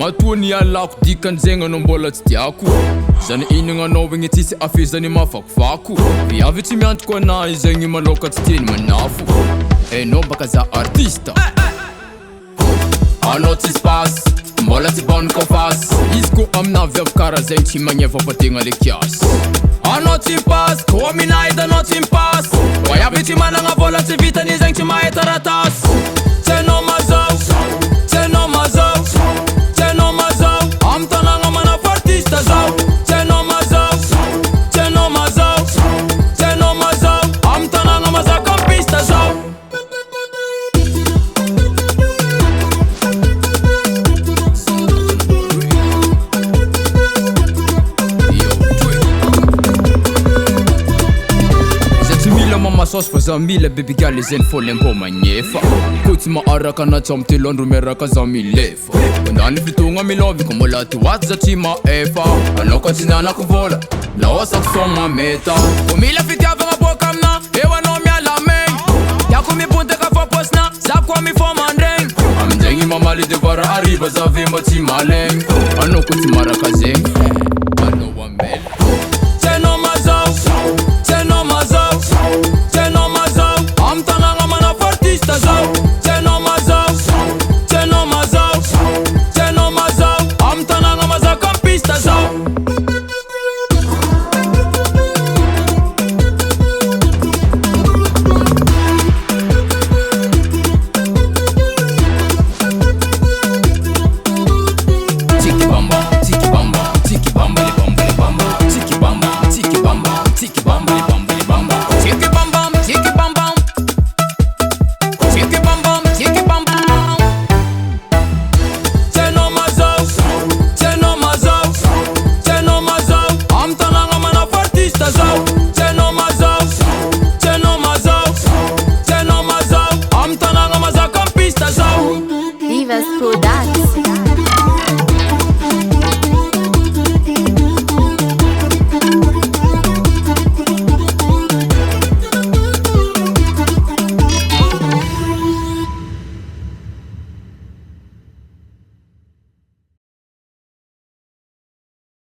Matoa ny alako dikan'zegny anao mbola tsy tiako Zany inagna anao igny tsisy afezany mafakofako Viavy tsy miantoko anahy zegny maloka tsy tiany manafo Enao baka za artiste Anao tsisy passe mbola tsy bano ka fasy Izy ko aminavy avy kara zegny tsy magnefa fa tegna le kiasy Anao tsy passe ko aminay danao tsy mipasse Viavy tsy managna vola tsy vitany zegny tsy mahita ratasy Tsenao mazao Tsenao mazao Tsenao mazao Am tanagna manafo artiste zao Tsenao mazao Tsenao mazao Tsenao mazao Am tanagna mazaka am piste zao Mamasosy fa za mila baby girl zeny foly mpo magnefa Ko tsy maaraka anatsy am telo andro miaraka za milefa Andany fitogna milovy ko mbola toaty za tsy maefa Anao ka tsy nanako vola laosako so mameta Ko mila fitiavagna boka amina eo anao mialamegny Tiako mipontaka fa posina za koa mifomandregny Aminjegny mamaly devara ariva za ve mba tsy malegny Anao ko tsy maraka zegny Anao amela Tsenao mazao Tsenao mazao Tsenao mazao Am tanagna manafo artiste zao